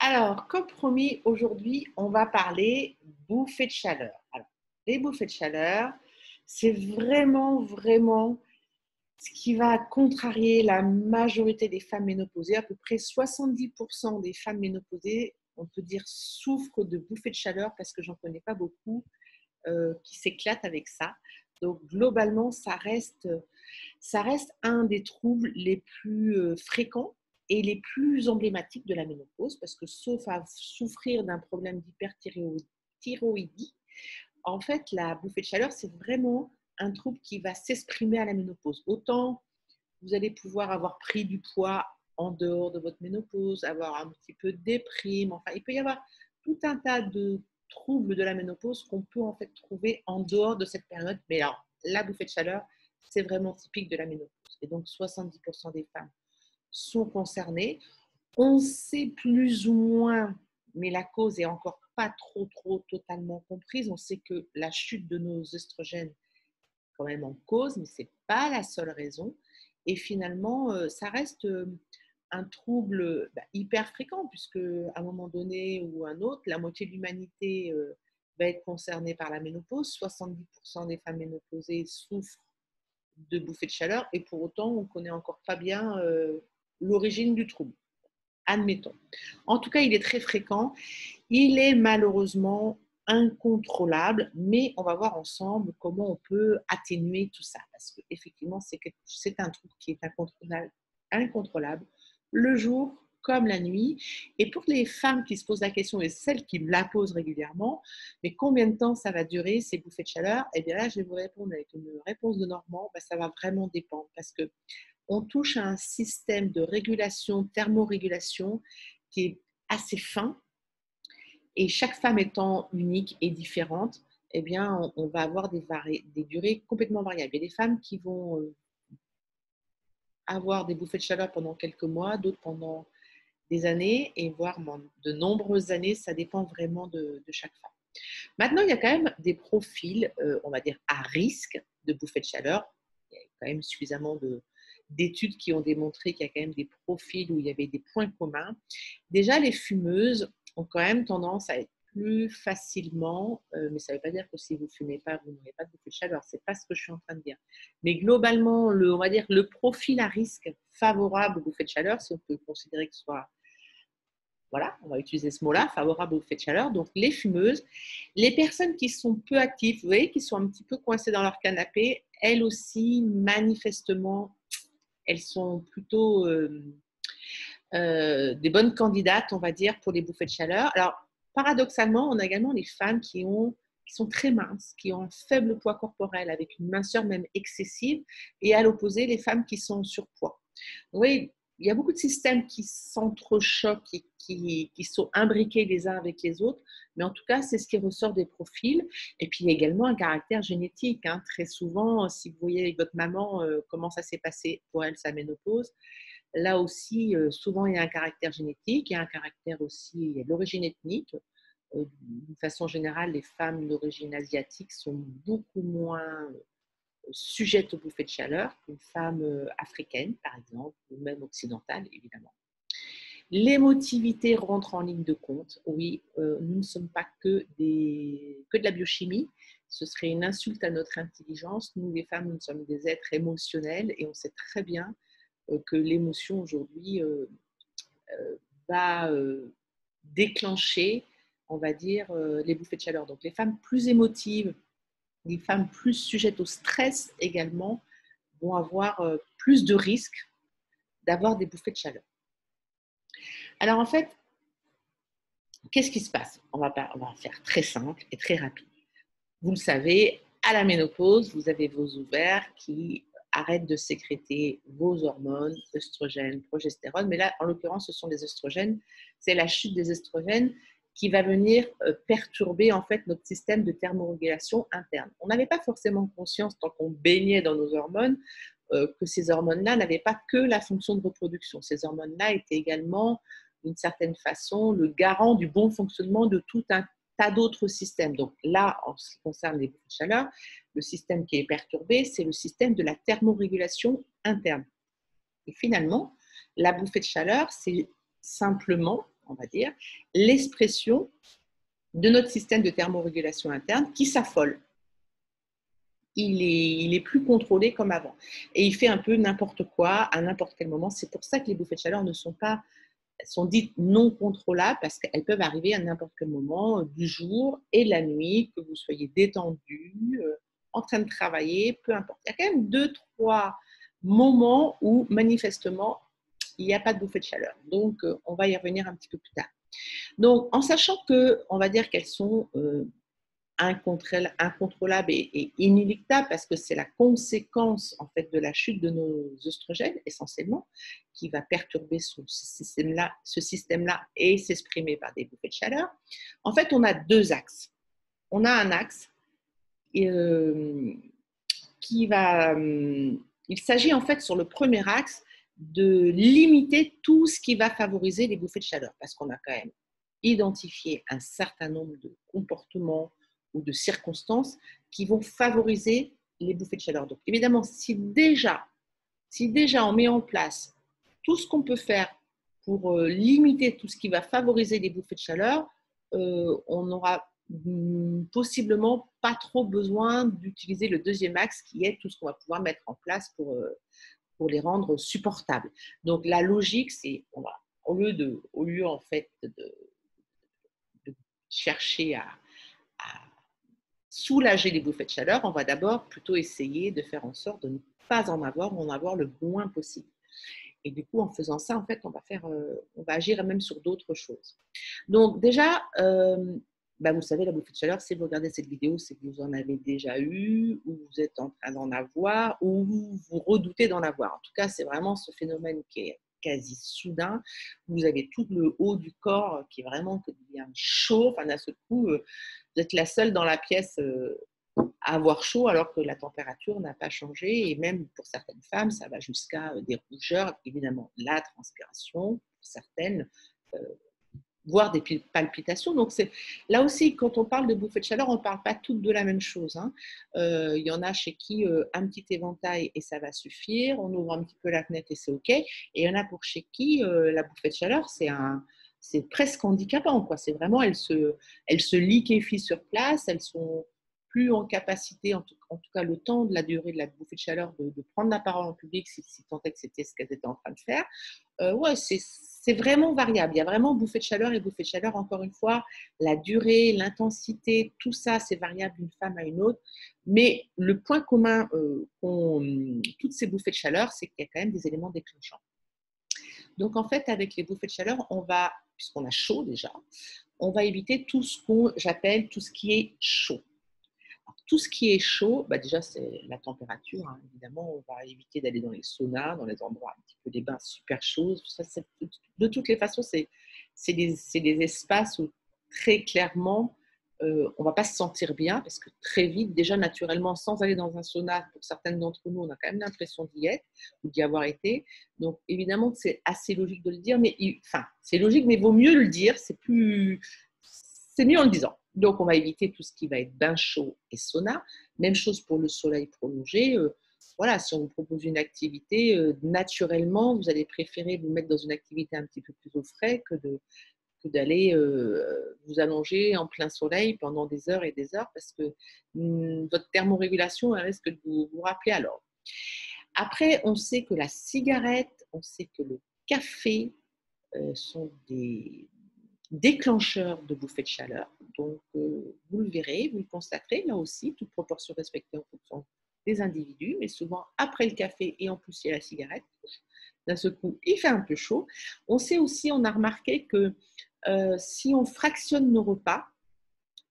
Alors, comme promis, aujourd'hui, on va parler bouffées de chaleur. Alors, les bouffées de chaleur, c'est vraiment ce qui va contrarier la majorité des femmes ménopausées. À peu près 70% des femmes ménopausées, on peut dire, souffrent de bouffées de chaleur parce que j'en connais pas beaucoup qui s'éclatent avec ça. Donc, globalement, ça reste un des troubles les plus fréquents et les plus emblématiques de la ménopause, parce que sauf à souffrir d'un problème d'hyperthyroïdie, en fait, la bouffée de chaleur, c'est vraiment un trouble qui va s'exprimer à la ménopause. Autant vous allez pouvoir avoir pris du poids en dehors de votre ménopause, avoir un petit peu de déprime, enfin, il peut y avoir tout un tas de troubles de la ménopause qu'on peut en fait trouver en dehors de cette période. Mais alors, la bouffée de chaleur, c'est vraiment typique de la ménopause. Et donc, 70% des femmes sont concernées. On sait plus ou moins, mais la cause est encore pas trop totalement comprise. On sait que la chute de nos oestrogènes quand même en cause, mais ce n'est pas la seule raison. Et finalement, ça reste un trouble hyper fréquent, puisque à un moment donné ou un autre, la moitié de l'humanité va être concernée par la ménopause. 70% des femmes ménopausées souffrent de bouffées de chaleur, et pour autant, on ne connaît encore pas bien l'origine du trouble. Admettons. En tout cas, il est très fréquent. Il est malheureusement incontrôlable, mais on va voir ensemble comment on peut atténuer tout ça. Parce qu'effectivement, c'est un truc qui est incontrôlable le jour comme la nuit. Et pour les femmes qui se posent la question, et celles qui me la posent régulièrement, mais combien de temps ça va durer ces bouffées de chaleur? Eh bien là, je vais vous répondre avec une réponse de Normand. Ça va vraiment dépendre, parce que on touche à un système de régulation, thermorégulation, qui est assez fin, et chaque femme étant unique et différente, eh bien, on va avoir des durées complètement variables. Il y a des femmes qui vont avoir des bouffées de chaleur pendant quelques mois, d'autres pendant des années, et voire de nombreuses années. Ça dépend vraiment de chaque femme. Maintenant, il y a quand même des profils, on va dire, à risque de bouffées de chaleur. Il y a quand même suffisamment d'études qui ont démontré qu'il y a quand même des profils où il y avait des points communs. Déjà, les fumeuses ont quand même tendance à être plus facilement, mais ça ne veut pas dire que si vous ne fumez pas, vous n'aurez pas de bouffée de chaleur. Ce n'est pas ce que je suis en train de dire. Mais globalement, on va dire le profil à risque favorable aux bouffées de chaleur, si on peut considérer que ce soit, voilà, on va utiliser ce mot-là, favorable aux bouffées de chaleur. Donc, les fumeuses, les personnes qui sont peu actives, vous voyez, qui sont un petit peu coincées dans leur canapé, elles aussi, manifestement, elles sont plutôt des bonnes candidates, on va dire, pour les bouffées de chaleur. Alors, paradoxalement, on a également les femmes qui sont très minces, qui ont un faible poids corporel, avec une minceur même excessive, et à l'opposé, les femmes qui sont en surpoids. Oui, il y a beaucoup de systèmes qui s'entrechoquent et qui sont imbriqués les uns avec les autres, mais en tout cas, c'est ce qui ressort des profils. Et puis, il y a également un caractère génétique. Très souvent, si vous voyez avec votre maman comment ça s'est passé pour elle, sa ménopause, là aussi, souvent, il y a un caractère génétique, il y a un caractère aussi, il y a de l'origine ethnique. D'une façon générale, les femmes d'origine asiatique sont beaucoup moins sujettes aux bouffées de chaleur qu'une femme africaine, par exemple, ou même occidentale, évidemment. L'émotivité rentre en ligne de compte. Oui, nous ne sommes pas que de la biochimie. Ce serait une insulte à notre intelligence. Nous, les femmes, nous sommes des êtres émotionnels, et on sait très bien que l'émotion aujourd'hui va déclencher, on va dire, les bouffées de chaleur. Donc, les femmes plus émotives, les femmes plus sujettes au stress également, vont avoir plus de risques d'avoir des bouffées de chaleur. Alors, en fait, qu'est-ce qui se passe? On va faire très simple et très rapide. Vous le savez, à la ménopause, vous avez vos ovaires qui arrêtent de sécréter vos hormones, œstrogènes, progestérone. Mais là, en l'occurrence, ce sont les œstrogènes. C'est la chute des œstrogènes qui va venir perturber en fait notre système de thermorégulation interne. On n'avait pas forcément conscience, tant qu'on baignait dans nos hormones, que ces hormones-là n'avaient pas que la fonction de reproduction. Ces hormones-là étaient également, d'une certaine façon, le garant du bon fonctionnement de tout un tas d'autres systèmes. Donc là, en ce qui concerne les bouffées de chaleur, le système qui est perturbé, c'est le système de la thermorégulation interne. Et finalement, la bouffée de chaleur, c'est simplement on va dire, l'expression de notre système de thermorégulation interne qui s'affole. Il est plus contrôlé comme avant. Et il fait un peu n'importe quoi à n'importe quel moment. C'est pour ça que les bouffées de chaleur sont dites non contrôlables parce qu'elles peuvent arriver à n'importe quel moment du jour et de la nuit, que vous soyez détendu, en train de travailler, peu importe. Il y a quand même 2-3 moments où manifestement il n'y a pas de bouffée de chaleur. Donc, on va y revenir un petit peu plus tard. Donc, en sachant on va dire qu'elles sont incontrôlable et inéluctable parce que c'est la conséquence en fait de la chute de nos oestrogènes essentiellement qui va perturber ce système-là et s'exprimer par des bouffées de chaleur. En fait, on a 2 axes. On a un axe qui va... il s'agit en fait sur le premier axe de limiter tout ce qui va favoriser les bouffées de chaleur parce qu'on a quand même identifié un certain nombre de comportements ou de circonstances qui vont favoriser les bouffées de chaleur. Donc évidemment, si déjà on met en place tout ce qu'on peut faire pour limiter tout ce qui va favoriser les bouffées de chaleur, on n'aura possiblement pas trop besoin d'utiliser le deuxième axe qui est tout ce qu'on va pouvoir mettre en place pour les rendre supportables. Donc la logique, c'est au lieu en fait de chercher à soulager les bouffées de chaleur, on va d'abord plutôt essayer de faire en sorte de ne pas en avoir ou en avoir le moins possible. Et du coup, en faisant ça, en fait, on va agir même sur d'autres choses. Donc déjà, vous savez, la bouffée de chaleur, si vous regardez cette vidéo, c'est que vous en avez déjà eu, ou vous êtes en train d'en avoir, ou vous redoutez d'en avoir. En tout cas, c'est vraiment ce phénomène qui est quasi soudain. Vous avez tout le haut du corps qui est vraiment devient chaud. Enfin, d'un seul coup, vous êtes la seule dans la pièce à avoir chaud alors que la température n'a pas changé. Et même pour certaines femmes, ça va jusqu'à des rougeurs, évidemment, la transpiration, pour certaines, voire des palpitations. Donc, là aussi, quand on parle de bouffées de chaleur, on ne parle pas toutes de la même chose. Hein. Y en a chez qui un petit éventail et ça va suffire. On ouvre un petit peu la fenêtre et c'est OK. Et il y en a pour chez qui la bouffée de chaleur, c'est presque handicapant, quoi. C'est vraiment, elles se liquéfient sur place, elles sont plus en capacité, en tout cas le temps de la durée de la bouffée de chaleur, de prendre la parole en public, si tant est que c'était ce qu'elles étaient en train de faire. Ouais, c'est vraiment variable. Il y a vraiment bouffée de chaleur et bouffée de chaleur. Encore une fois, la durée, l'intensité, tout ça, c'est variable d'une femme à une autre. Mais le point commun toutes ces bouffées de chaleur, c'est qu'il y a quand même des éléments déclenchants. Donc, en fait, avec les bouffées de chaleur, puisqu'on a chaud déjà, on va éviter tout ce j'appelle tout ce qui est chaud. Alors, tout ce qui est chaud, déjà, c'est la température. Hein. Évidemment, on va éviter d'aller dans les saunas, dans les endroits un petit peu, des bains super chauds. Ça, de toutes les façons, c'est des espaces où très clairement, on ne va pas se sentir bien parce que très vite, déjà naturellement, sans aller dans un sauna, pour certaines d'entre nous, on a quand même l'impression d'y être ou d'y avoir été. Donc, évidemment, c'est assez logique de le dire, mais c'est logique, mais il vaut mieux le dire. C'est mieux en le disant. Donc, on va éviter tout ce qui va être bain chaud et sauna. Même chose pour le soleil prolongé. Voilà, si on vous propose une activité, naturellement, vous allez préférer vous mettre dans une activité un petit peu plus au frais que d'aller vous allonger en plein soleil pendant des heures et des heures parce que votre thermorégulation risque de vous rappeler à l'ordre. Après, on sait que la cigarette, on sait que le café sont des déclencheurs de bouffées de chaleur. Donc, vous le verrez, vous le constaterez, là aussi, toute proportion respectée en fonction des individus, mais souvent après le café et en plus il y a la cigarette. D'un seul coup, il fait un peu chaud. On sait aussi, on a remarqué que si on fractionne nos repas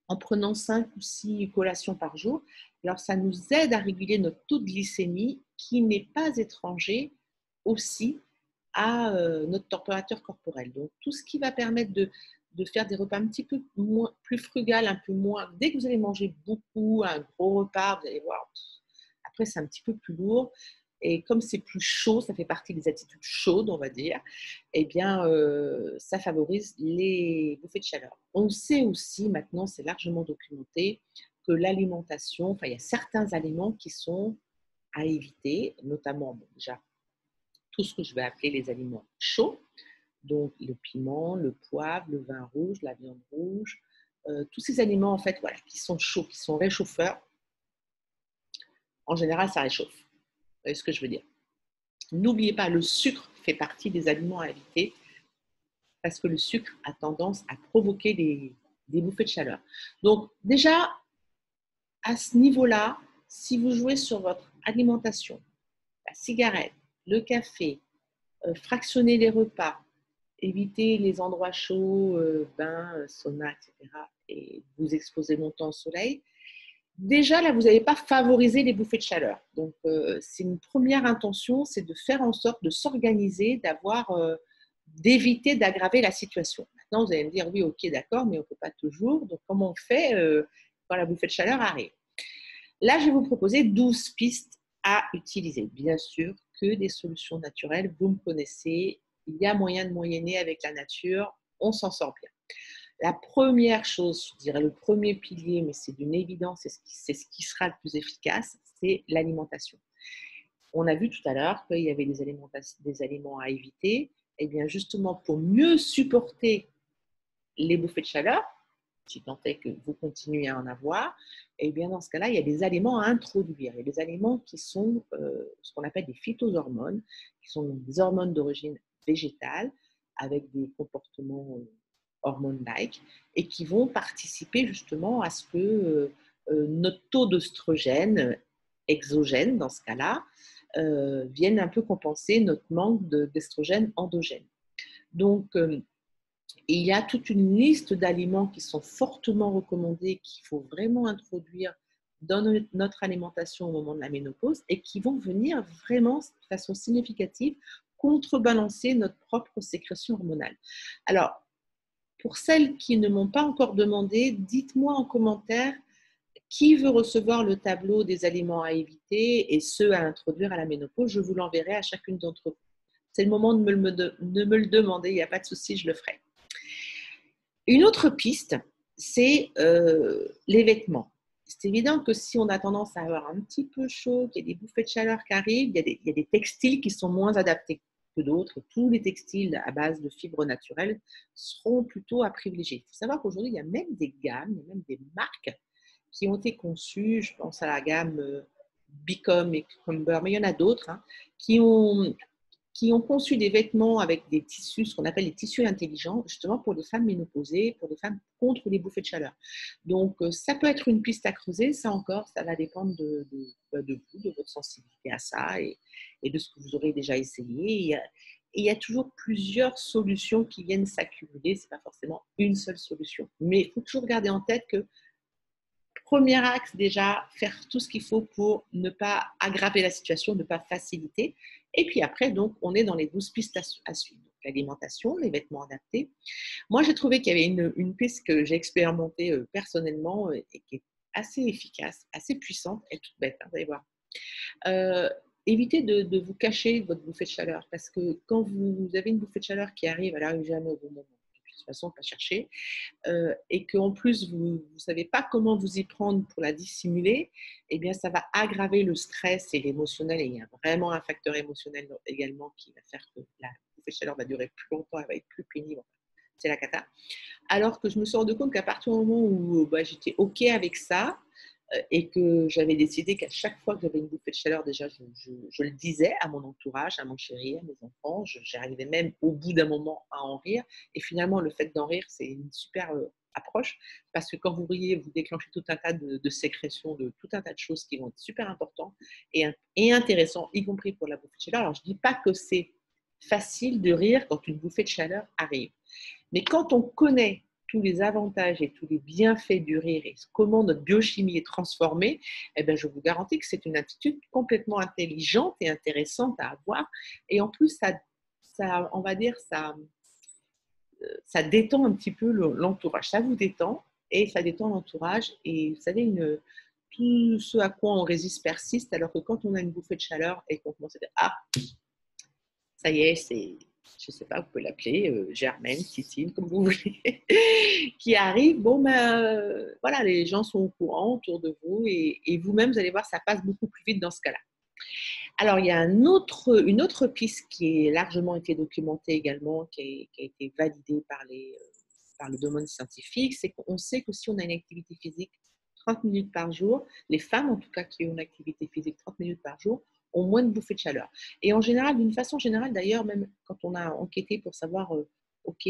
en prenant 5 ou 6 collations par jour, alors ça nous aide à réguler notre taux de glycémie qui n'est pas étranger aussi à notre température corporelle. Donc, tout ce qui va permettre de faire des repas un petit peu plus frugal, un peu moins. Dès que vous allez manger beaucoup, un gros repas, vous allez voir, après c'est un petit peu plus lourd. Et comme c'est plus chaud, ça fait partie des attitudes chaudes, on va dire, eh bien, ça favorise les bouffées de chaleur. On sait aussi, maintenant, c'est largement documenté, que l'alimentation, il y a certains aliments qui sont à éviter, notamment déjà tout ce que je vais appeler les aliments chauds, Donc, le piment, le poivre, le vin rouge, la viande rouge, tous ces aliments, en fait, voilà, qui sont chauds, qui sont réchauffeurs. En général, ça réchauffe. Vous voyez ce que je veux dire? N'oubliez pas, le sucre fait partie des aliments à éviter parce que le sucre a tendance à provoquer des bouffées de chaleur. Donc, déjà, à ce niveau-là, si vous jouez sur votre alimentation, la cigarette, le café, fractionner les repas, éviter les endroits chauds, bains, sauna, etc., et vous exposer longtemps au soleil, déjà là, vous n'avez pas favorisé les bouffées de chaleur. Donc, c'est une première intention, c'est de faire en sorte de s'organiser, d'éviter d'aggraver la situation. Maintenant, vous allez me dire, oui, ok, d'accord, mais on ne peut pas toujours. Donc, comment on fait quand la bouffée de chaleur arrive? Là, je vais vous proposer 12 pistes à utiliser. Bien sûr que des solutions naturelles, vous me connaissez, il y a moyen de moyenner avec la nature, on s'en sort bien. La première chose, je dirais le premier pilier, mais c'est d'une évidence, c'est ce qui sera le plus efficace, c'est l'alimentation. On a vu tout à l'heure qu'il y avait des aliments à éviter. Et bien justement, pour mieux supporter les bouffées de chaleur, si tant est que vous continuez à en avoir, et bien dans ce cas-là, il y a des aliments à introduire. Il y a des aliments qui sont ce qu'on appelle des phytohormones, qui sont des hormones d'origine végétale, avec des comportements hormones-like, et qui vont participer justement à ce que notre taux d'œstrogène exogène, dans ce cas-là, vienne un peu compenser notre manque d'estrogène endogène. Donc, il y a toute une liste d'aliments qui sont fortement recommandés, qu'il faut vraiment introduire dans notre alimentation au moment de la ménopause et qui vont venir vraiment de façon significative contrebalancer notre propre sécrétion hormonale. Alors, pour celles qui ne m'ont pas encore demandé, dites-moi en commentaire qui veut recevoir le tableau des aliments à éviter et ceux à introduire à la ménopause. Je vous l'enverrai à chacune d'entre vous. C'est le moment de me le demander, il n'y a pas de souci, je le ferai. Une autre piste, c'est les vêtements. C'est évident que si on a tendance à avoir un petit peu chaud, qu'il y a des bouffées de chaleur qui arrivent, il y a des textiles qui sont moins adaptés que d'autres. Tous les textiles à base de fibres naturelles seront plutôt à privilégier. Il faut savoir qu'aujourd'hui, il y a même des gammes, il y a même des marques qui ont été conçues, je pense à la gamme Bicom et Cucumber, mais il y en a d'autres, hein, qui ont conçu des vêtements avec des tissus, ce qu'on appelle les tissus intelligents, justement pour les femmes ménopausées, pour les femmes contre les bouffées de chaleur. Donc, ça peut être une piste à creuser, ça encore, ça va dépendre de vous, de votre sensibilité à ça et de ce que vous aurez déjà essayé. Et il y a toujours plusieurs solutions qui viennent s'accumuler, ce n'est pas forcément une seule solution. Mais il faut toujours garder en tête que premier axe, déjà, faire tout ce qu'il faut pour ne pas aggraver la situation, ne pas faciliter. Et puis après, donc, on est dans les 12 pistes à suivre. L'alimentation, les vêtements adaptés. Moi, j'ai trouvé qu'il y avait une piste que j'ai expérimentée personnellement et qui est assez efficace, assez puissante. Elle est toute bête, hein, vous allez voir. Évitez de vous cacher votre bouffée de chaleur parce que quand vous avez une bouffée de chaleur qui arrive, elle n'arrive jamais au bon moment. De toute façon, pas chercher. Et qu'en plus, vous ne savez pas comment vous y prendre pour la dissimuler, eh bien, ça va aggraver le stress et l'émotionnel. Et il y a vraiment un facteur émotionnel également qui va faire que la bouffée de chaleur va durer plus longtemps, elle va être plus pénible. C'est la cata. Alors que je me suis rendu compte qu'à partir du moment où j'étais OK avec ça, et que j'avais décidé qu'à chaque fois que j'avais une bouffée de chaleur, déjà, je le disais à mon entourage, à mon chéri, à mes enfants. J'arrivais même au bout d'un moment à en rire. Et finalement, le fait d'en rire, c'est une super approche parce que quand vous riez, vous déclenchez tout un tas de sécrétions, de tout un tas de choses qui vont être super importantes et intéressantes, y compris pour la bouffée de chaleur. Alors, je ne dis pas que c'est facile de rire quand une bouffée de chaleur arrive. Mais quand on connaît tous les avantages et tous les bienfaits du rire et comment notre biochimie est transformée, eh bien, je vous garantis que c'est une attitude complètement intelligente et intéressante à avoir. Et en plus, on va dire, ça détend un petit peu l'entourage. Ça vous détend et ça détend l'entourage. Et vous savez, tout ce à quoi on résiste persiste, alors que quand on a une bouffée de chaleur et qu'on commence à dire « Ah, ça y est, c'est… » je ne sais pas, vous pouvez l'appeler Germaine, Titine, comme vous voulez, qui arrive, voilà, les gens sont au courant autour de vous et vous-même, vous allez voir, ça passe beaucoup plus vite dans ce cas-là. Alors, il y a une autre piste qui est largement été documentée également, qui a été validée par le domaine scientifique, c'est qu'on sait que si on a une activité physique 30 minutes par jour, les femmes en tout cas qui ont une activité physique 30 minutes par jour, ont moins de bouffées de chaleur. Et en général, d'une façon générale d'ailleurs, même quand on a enquêté pour savoir, ok,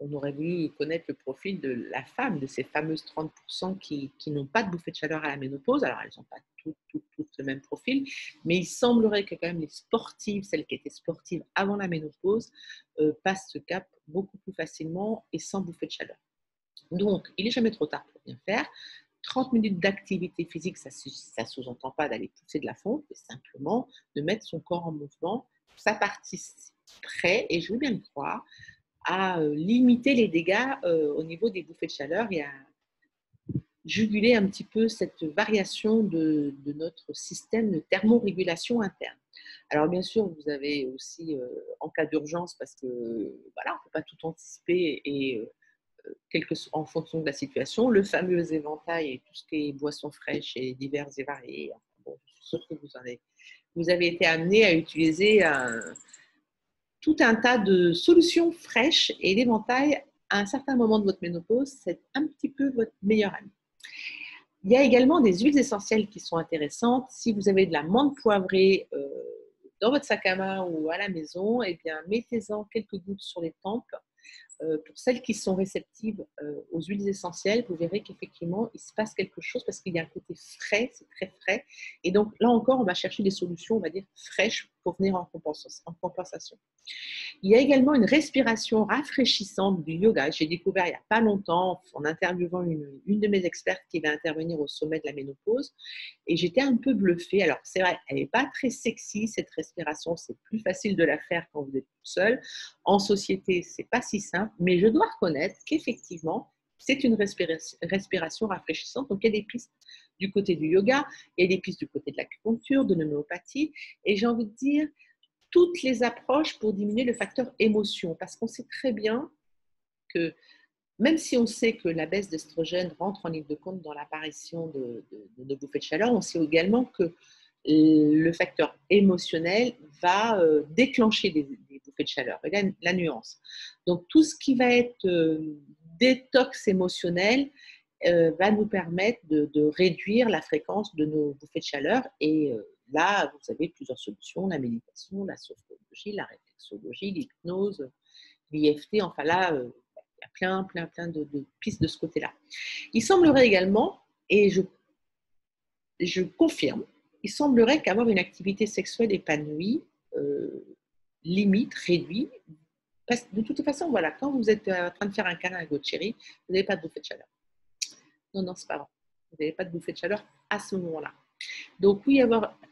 on aurait voulu connaître le profil de la femme, de ces fameuses 30% qui n'ont pas de bouffée de chaleur à la ménopause. Alors, elles n'ont pas toutes le même profil, mais il semblerait que quand même les sportives, celles qui étaient sportives avant la ménopause, passent ce cap beaucoup plus facilement et sans bouffée de chaleur. Donc, il n'est jamais trop tard pour bien faire. 30 minutes d'activité physique, ça ne sous-entend pas d'aller pousser de la fonte, mais simplement de mettre son corps en mouvement. Ça participerait, et je veux bien le croire, à limiter les dégâts au niveau des bouffées de chaleur et à juguler un petit peu cette variation de notre système de thermorégulation interne. Alors bien sûr, vous avez aussi, en cas d'urgence, parce que voilà, on ne peut pas tout anticiper et en fonction de la situation, le fameux éventail et tout ce qui est boissons fraîches et diverses et variées. Bon, je suis sûre que vous avez été amené à utiliser tout un tas de solutions fraîches et l'éventail, à un certain moment de votre ménopause, c'est un petit peu votre meilleur ami. Il y a également des huiles essentielles qui sont intéressantes. Si vous avez de la menthe poivrée dans votre sac à main ou à la maison, eh bien, mettez-en quelques gouttes sur les tempes. Pour celles qui sont réceptives aux huiles essentielles, vous verrez qu'effectivement, il se passe quelque chose parce qu'il y a un côté frais, c'est très frais. Et donc, là encore, on va chercher des solutions, on va dire, fraîches pour venir en compensation. Il y a également une respiration rafraîchissante du yoga. J'ai découvert il n'y a pas longtemps, en interviewant une de mes expertes qui va intervenir au sommet de la ménopause, et j'étais un peu bluffée. Alors, c'est vrai, elle n'est pas très sexy, cette respiration. C'est plus facile de la faire quand vous êtes tout seul. En société, ce n'est pas si simple, mais je dois reconnaître qu'effectivement, c'est une respiration rafraîchissante. Donc, il y a des pistes du côté du yoga, il y a des pistes du côté de l'acupuncture, de l'homéopathie, et j'ai envie de dire, toutes les approches pour diminuer le facteur émotion, parce qu'on sait très bien que même si on sait que la baisse d'estrogène rentre en ligne de compte dans l'apparition de nos bouffées de chaleur, on sait également que le facteur émotionnel va déclencher des bouffées de chaleur. Et là, la nuance. Donc, tout ce qui va être détox émotionnel va nous permettre de réduire la fréquence de nos bouffées de chaleur. Et là, vous avez plusieurs solutions, la méditation, la sophrologie, la réflexologie, l'hypnose, l'IFT. Enfin là, il y a plein de pistes de ce côté-là. Il semblerait également, et je confirme, il semblerait qu'avoir une activité sexuelle épanouie limite, réduit. Parce que de toute façon, voilà, quand vous êtes en train de faire un câlin avec votre chérie, vous n'avez pas de bouffée de chaleur. Non, c'est pas vrai. Vous n'avez pas de bouffée de chaleur à ce moment-là. Donc oui,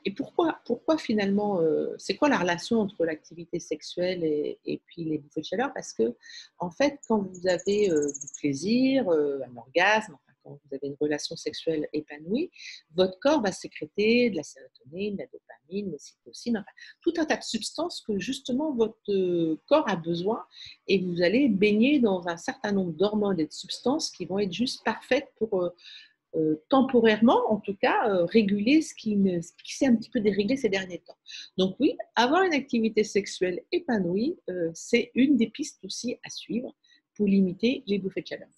et pourquoi finalement, c'est quoi la relation entre l'activité sexuelle et puis les bouffées de chaleur? Parce que en fait, quand vous avez du plaisir, un orgasme, enfin, quand vous avez une relation sexuelle épanouie, votre corps va sécréter de la sérotonine, de la dopamine, l'ocytocine, enfin, tout un tas de substances que justement votre corps a besoin, et vous allez baigner dans un certain nombre d'hormones et de substances qui vont être juste parfaites pour temporairement, en tout cas, réguler ce qui s'est un petit peu déréglé ces derniers temps. Donc oui, avoir une activité sexuelle épanouie, c'est une des pistes aussi à suivre pour limiter les bouffées de chaleur.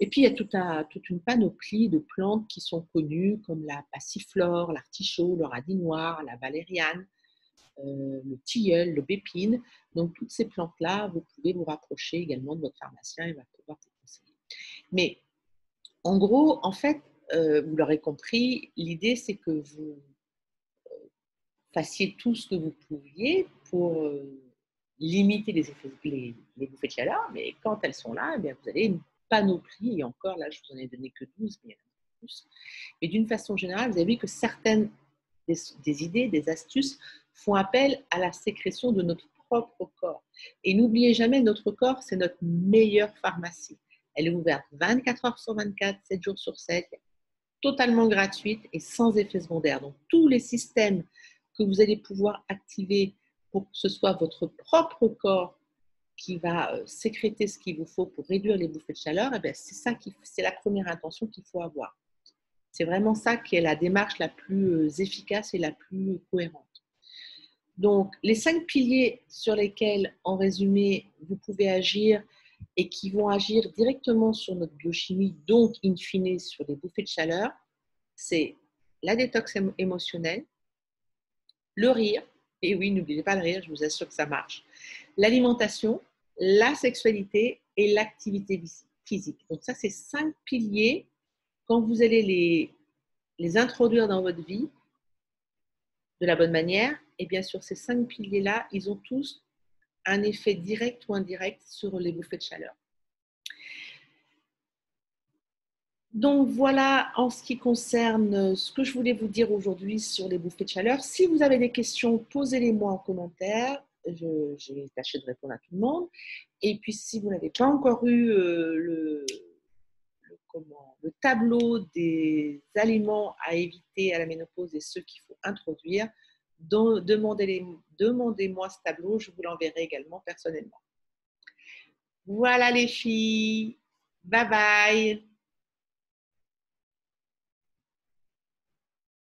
Et puis, il y a toute une panoplie de plantes qui sont connues, comme la passiflore, l'artichaut, le radis noir, la valériane, le tilleul, l'aubépine. Donc, toutes ces plantes-là, vous pouvez vous rapprocher également de votre pharmacien, il va pouvoir vous conseiller. Mais en gros, en fait, vous l'aurez compris, l'idée, c'est que vous fassiez tout ce que vous pouviez pour limiter les bouffées de chaleur, mais quand elles sont là, eh bien, vous avez une panoplie, et encore là, je vous en ai donné que 12, mais il y en a plus. Mais d'une façon générale, vous avez vu que certaines des idées, des astuces font appel à la sécrétion de notre propre corps. Et n'oubliez jamais, notre corps, c'est notre meilleure pharmacie. Elle est ouverte 24 heures sur 24, 7 jours sur 7, totalement gratuite et sans effet secondaire. Donc, tous les systèmes que vous allez pouvoir activer pour que ce soit votre propre corps qui va sécréter ce qu'il vous faut pour réduire les bouffées de chaleur, eh bien, c'est la première intention qu'il faut avoir. C'est vraiment ça qui est la démarche la plus efficace et la plus cohérente. Donc, les 5 piliers sur lesquels, en résumé, vous pouvez agir et qui vont agir directement sur notre biochimie, donc in fine sur les bouffées de chaleur, c'est la détox émotionnelle, le rire, et oui, n'oubliez pas le rire, je vous assure que ça marche, l'alimentation, la sexualité et l'activité physique. Donc ça, c'est 5 piliers. Quand vous allez les introduire dans votre vie de la bonne manière, et bien sûr, ces 5 piliers-là, ils ont tous un effet direct ou indirect sur les bouffées de chaleur. Donc voilà en ce qui concerne ce que je voulais vous dire aujourd'hui sur les bouffées de chaleur. Si vous avez des questions, posez-les-moi en commentaire. Je vais tâcher de répondre à tout le monde. Et puis si vous n'avez pas encore eu le tableau des aliments à éviter à la ménopause et ceux qu'il faut introduire, demandez-moi ce tableau, je vous l'enverrai également personnellement. Voilà les filles, bye bye.